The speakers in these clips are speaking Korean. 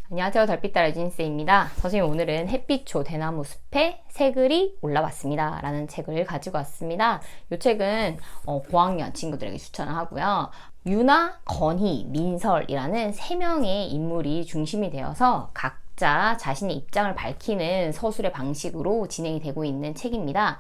안녕하세요. 달빛따라 유진쌤입니다. 선생님, 오늘은 햇빛초 대나무 숲에 새 글이 올라왔습니다 라는 책을 가지고 왔습니다. 이 책은 고학년 친구들에게 추천을 하고요. 유나, 건희, 민설이라는 3명의 인물이 중심이 되어서 각자 자신의 입장을 밝히는 서술의 방식으로 진행이 되고 있는 책입니다.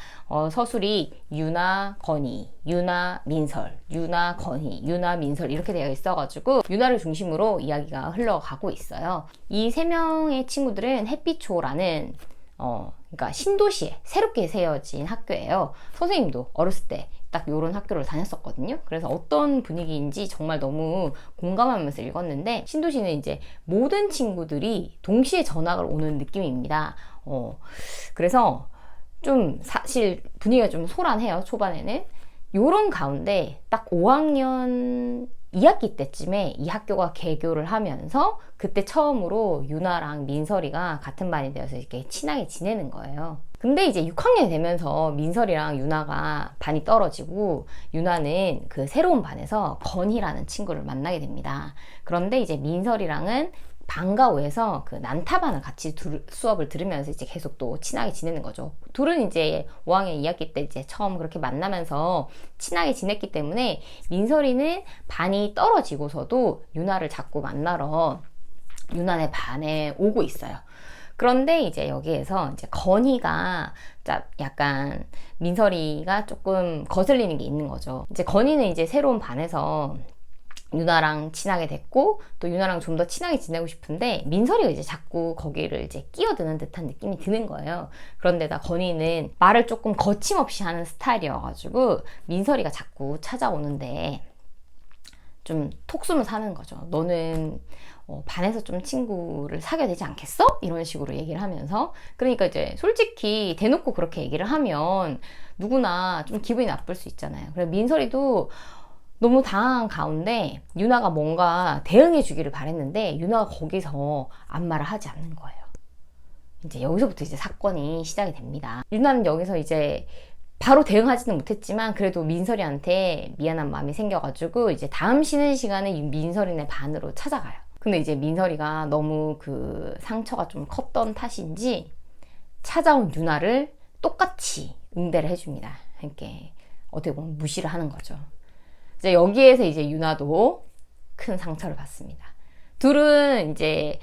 서술이 유나, 건희, 유나, 민설, 유나, 건희, 유나, 민설 이렇게 되어 있어가지고 유나를 중심으로 이야기가 흘러가고 있어요. 이 3명의 친구들은 햇빛초라는 그러니까 신도시에 새롭게 세워진 학교예요. 선생님도 어렸을 때 딱 이런 학교를 다녔었거든요. 그래서 어떤 분위기인지 정말 너무 공감하면서 읽었는데, 신도시는 이제 모든 친구들이 동시에 전학을 오는 느낌입니다. 그래서 좀 사실 분위기가 좀 소란해요. 초반에는. 요런 가운데 딱 5학년 2학기 때쯤에 이 학교가 개교를 하면서 그때 처음으로 유나랑 민설이가 같은 반이 되어서 이렇게 친하게 지내는 거예요. 근데 이제 6학년이 되면서 민설이랑 유나가 반이 떨어지고 유나는 그 새로운 반에서 건희라는 친구를 만나게 됩니다. 그런데 이제 민설이랑은 방과 후에서 그 난타반을 같이 수업을 들으면서 이제 계속 또 친하게 지내는 거죠. 둘은 이제 5학년 2학기 때 이제 처음 그렇게 만나면서 친하게 지냈기 때문에 민설이는 반이 떨어지고서도 유나를 자꾸 만나러 유나네 반에 오고 있어요. 그런데 이제 여기에서 이제 건희가 약간 민설이가 조금 거슬리는 게 있는 거죠. 이제 건희는 이제 새로운 반에서 유나랑 친하게 됐고 또 유나랑 좀 더 친하게 지내고 싶은데 민설이가 이제 자꾸 거기를 이제 끼어드는 듯한 느낌이 드는 거예요. 그런데다 건희는 말을 조금 거침없이 하는 스타일이어가지고 민설이가 자꾸 찾아오는데 좀 톡 쏘면서 하는 거죠. 너는 반에서 좀 친구를 사귀어야 되지 않겠어? 이런 식으로 얘기를 하면서, 그러니까 이제 솔직히 대놓고 그렇게 얘기를 하면 누구나 좀 기분이 나쁠 수 있잖아요. 그래서 민설이도 너무 당황한 가운데 유나가 뭔가 대응해 주기를 바랬는데 유나가 거기서 아무 말을 하지 않는 거예요. 이제 여기서부터 이제 사건이 시작이 됩니다. 유나는 여기서 이제 바로 대응하지는 못했지만 그래도 민설이한테 미안한 마음이 생겨가지고 이제 다음 쉬는 시간에 민설이네 반으로 찾아가요. 근데 이제 민설이가 너무 그 상처가 좀 컸던 탓인지 찾아온 유나를 똑같이 응대를 해줍니다. 이렇게 어떻게 보면 무시를 하는 거죠. 이제 여기에서 이제 유나도 큰 상처를 받습니다. 둘은 이제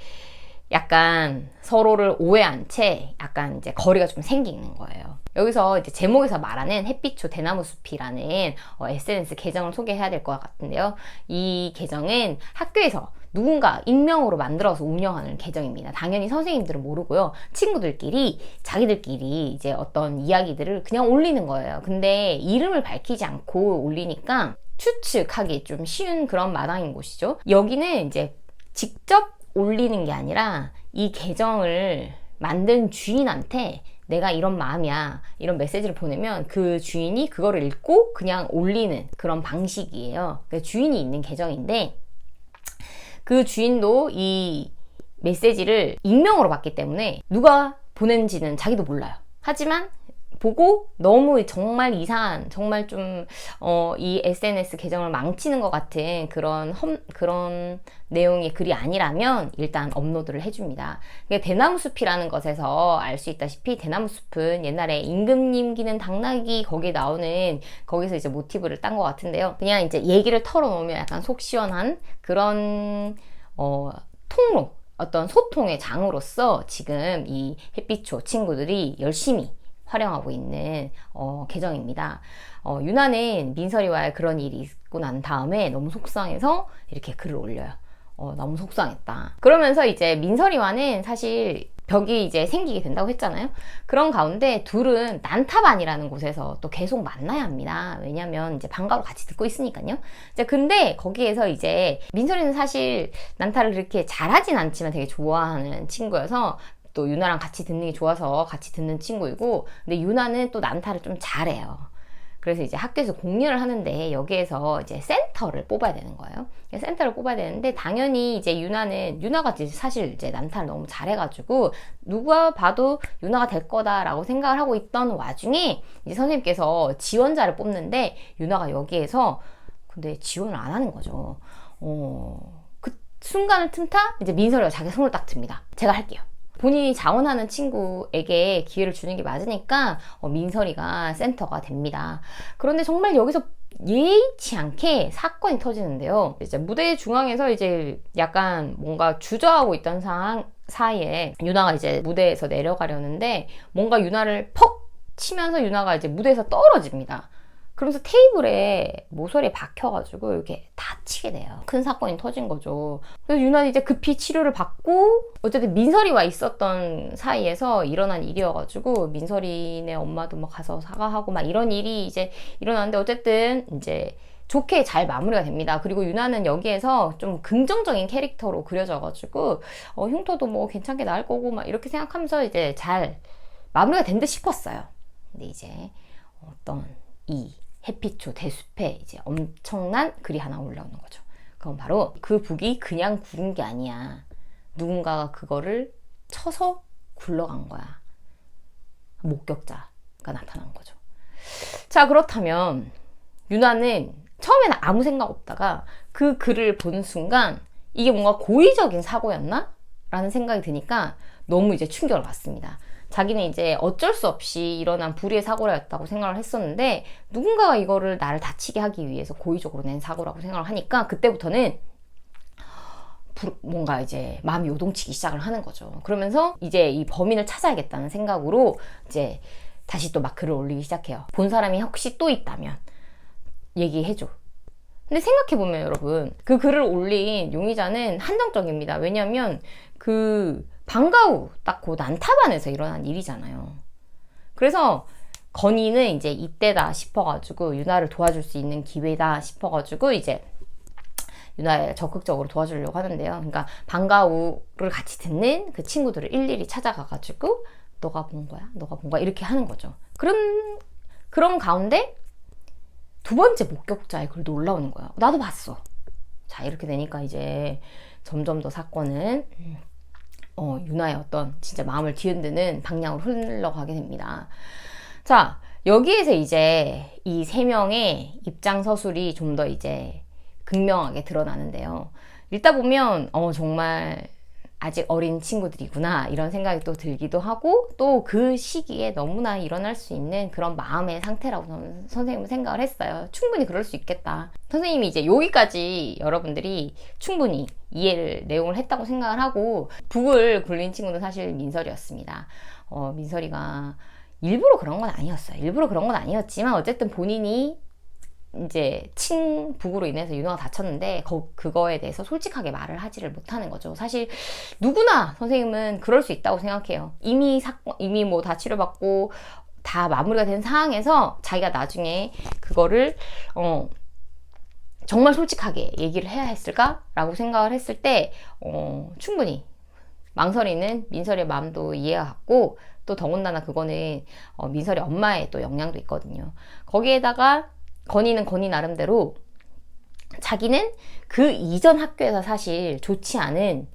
약간 서로를 오해한 채 약간 이제 거리가 좀 생기는 거예요. 여기서 이제 제목에서 말하는 햇빛초 대나무 숲이라는 SNS 계정을 소개해야 될 것 같은데요. 이 계정은 학교에서 누군가 익명으로 만들어서 운영하는 계정입니다. 당연히 선생님들은 모르고요. 친구들끼리 자기들끼리 이제 어떤 이야기들을 그냥 올리는 거예요. 근데 이름을 밝히지 않고 올리니까 추측하기 좀 쉬운 그런 마당인 곳이죠. 여기는 이제 직접 올리는 게 아니라 이 계정을 만든 주인한테 내가 이런 마음이야 이런 메시지를 보내면 그 주인이 그거를 읽고 그냥 올리는 그런 방식이에요. 그러니까 주인이 있는 계정인데 그 주인도 이 메시지를 익명으로 받기 때문에 누가 보낸지는 자기도 몰라요. 하지만 보고 너무 정말 이상한, 정말 좀 이 SNS 계정을 망치는 것 같은 그런 내용의 글이 아니라면 일단 업로드를 해줍니다. 대나무 숲이라는 것에서 알 수 있다시피 대나무 숲은 옛날에 임금님 기는 당나귀 거기에 나오는 거기서 이제 모티브를 딴 것 같은데요. 그냥 이제 얘기를 털어놓으면 약간 속 시원한 그런 통로, 어떤 소통의 장으로서 지금 이 햇빛초 친구들이 열심히 활용하고 있는 계정입니다. 유나는 민설이와의 그런 일이 있고 난 다음에 너무 속상해서 이렇게 글을 올려요. 너무 속상했다. 그러면서 이제 민설이와는 사실 벽이 이제 생기게 된다고 했잖아요. 그런 가운데 둘은 난타반이라는 곳에서 또 계속 만나야 합니다. 왜냐면 이제 방과로 같이 듣고 있으니까요. 이제 근데 거기에서 이제 민설이는 사실 난타를 그렇게 잘하진 않지만 되게 좋아하는 친구여서 또 유나랑 같이 듣는 게 좋아서 같이 듣는 친구이고, 근데 유나는 또 난타를 좀 잘해요. 그래서 이제 학교에서 공연을 하는데 여기에서 이제 센터를 뽑아야 되는 거예요. 센터를 뽑아야 되는데 당연히 이제 유나가 사실 이제 난타를 너무 잘해가지고 누가 봐도 유나가 될 거다라고 생각을 하고 있던 와중에 이제 선생님께서 지원자를 뽑는데 유나가 여기에서 근데 지원을 안 하는 거죠. 순간을 틈타 이제 민설이가 자기 손을 딱 듭니다. 제가 할게요. 본인이 자원하는 친구에게 기회를 주는 게 맞으니까 민설이가 센터가 됩니다. 그런데 정말 여기서 예의치 않게 사건이 터지는데요. 이제 무대 중앙에서 이제 약간 뭔가 주저하고 있던 상황 사이에 유나가 이제 무대에서 내려가려는데 뭔가 유나를 퍽 치면서 유나가 이제 무대에서 떨어집니다. 그러면서 테이블에 모서리에 박혀가지고 이렇게 다치게 돼요. 큰 사건이 터진 거죠. 그래서 유나는 이제 급히 치료를 받고 어쨌든 민설이와 있었던 사이에서 일어난 일이어가지고 민설이네 엄마도 막 가서 사과하고 막 이런 일이 이제 일어났는데 어쨌든 이제 좋게 잘 마무리가 됩니다. 그리고 유나는 여기에서 좀 긍정적인 캐릭터로 그려져가지고 흉터도 뭐 괜찮게 나을 거고 막 이렇게 생각하면서 이제 잘 마무리가 된 듯 싶었어요. 근데 이제 어떤 이 햇빛초 대숲에 이제 엄청난 글이 하나 올라오는 거죠. 그건 바로 그 북이 그냥 구른 게 아니야. 누군가가 그거를 쳐서 굴러간 거야. 목격자가 나타난 거죠. 자, 그렇다면 유나는 처음에는 아무 생각 없다가 그 글을 본 순간 이게 뭔가 고의적인 사고였나? 라는 생각이 드니까 너무 이제 충격을 받습니다. 자기는 이제 어쩔 수 없이 일어난 불의의 사고였다고 생각을 했었는데 누군가가 이거를 나를 다치게 하기 위해서 고의적으로 낸 사고라고 생각을 하니까 그때부터는 뭔가 이제 마음이 요동치기 시작을 하는 거죠. 그러면서 이제 이 범인을 찾아야겠다는 생각으로 이제 다시 또 막 글을 올리기 시작해요. 본 사람이 혹시 또 있다면 얘기해줘. 근데 생각해보면 여러분 그 글을 올린 용의자는 한정적입니다. 왜냐면 그 방과 후 딱 그 난타반에서 일어난 일이잖아요. 그래서 건이는 이제 이때다 싶어가지고 유나를 도와줄 수 있는 기회다 싶어가지고 이제 유나를 적극적으로 도와주려고 하는데요. 그러니까 방과 후를 같이 듣는 그 친구들을 일일이 찾아가가지고 너가 본 거야? 너가 본 거야? 이렇게 하는 거죠. 그런 가운데 두 번째 목격자의 글도 올라오는 거예요. 나도 봤어. 자, 이렇게 되니까 이제 점점 더 사건은 유나의 어떤 진짜 마음을 뒤흔드는 방향으로 흘러가게 됩니다. 자, 여기에서 이제 이 세 명의 입장 서술이 좀 더 이제 극명하게 드러나는데요. 읽다 보면 정말 아직 어린 친구들이구나 이런 생각이 또 들기도 하고 또 그 시기에 너무나 일어날 수 있는 그런 마음의 상태라고 저는 선생님은 생각을 했어요. 충분히 그럴 수 있겠다. 선생님이 이제 여기까지 여러분들이 충분히 내용을 했다고 생각을 하고 북을 굴린 친구는 사실 민설이었습니다. 민설이가 일부러 그런 건 아니었어요. 일부러 그런 건 아니었지만 어쨌든 본인이 이제 북으로 인해서 유나가 다쳤는데 그거에 대해서 솔직하게 말을 하지를 못하는 거죠. 사실 누구나 선생님은 그럴 수 있다고 생각해요. 이미 뭐 다 치료받고 다 마무리가 된 상황에서 자기가 나중에 그거를 정말 솔직하게 얘기를 해야 했을까라고 생각을 했을 때 충분히 망설이는 민설이의 마음도 이해가 갔고 또 더군다나 그거는 민설이 엄마의 또 영향도 있거든요. 거기에다가 건이는 건이 나름대로 자기는 그 이전 학교에서 사실 좋지 않은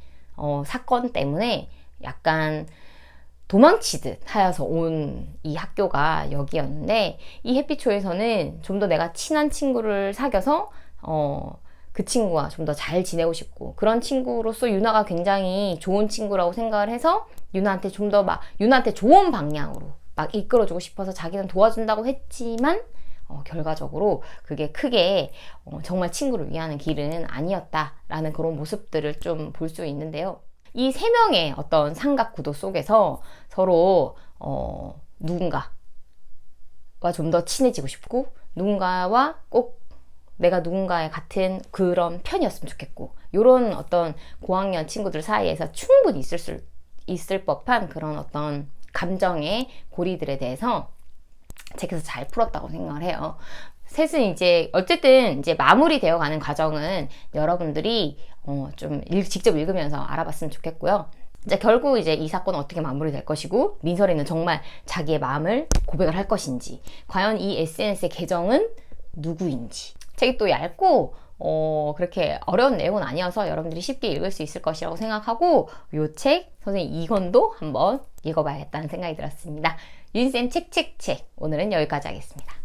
사건 때문에 약간 도망치듯 하여서 온 이 학교가 여기였는데 이 햇빛초에서는 좀 더 내가 친한 친구를 사귀어서 그 친구와 좀 더 잘 지내고 싶고 그런 친구로서 유나가 굉장히 좋은 친구라고 생각을 해서 유나한테 좀 더 유나한테 좋은 방향으로 막 이끌어주고 싶어서 자기는 도와준다고 했지만 결과적으로 그게 크게 정말 친구를 위하는 길은 아니었다라는 그런 모습들을 좀 볼 수 있는데요. 이 세 명의 어떤 삼각구도 속에서 서로 누군가와 좀 더 친해지고 싶고 누군가와 꼭 내가 누군가의 같은 그런 편이었으면 좋겠고 이런 어떤 고학년 친구들 사이에서 충분히 있을 법한 그런 어떤 감정의 고리들에 대해서 책에서 잘 풀었다고 생각을 해요. 셋은 이제 어쨌든 이제 마무리되어 가는 과정은 여러분들이 좀 직접 읽으면서 알아봤으면 좋겠고요. 이제 결국 이제 이 사건은 어떻게 마무리될 것이고 민설이는 정말 자기의 마음을 고백을 할 것인지 과연 이 SNS의 계정은 누구인지 책이 또 얇고 그렇게 어려운 내용은 아니어서 여러분들이 쉽게 읽을 수 있을 것이라고 생각하고 이 책 선생님 2권도 한번 읽어봐야겠다는 생각이 들었습니다. 윤쌤 책책책 오늘은 여기까지 하겠습니다.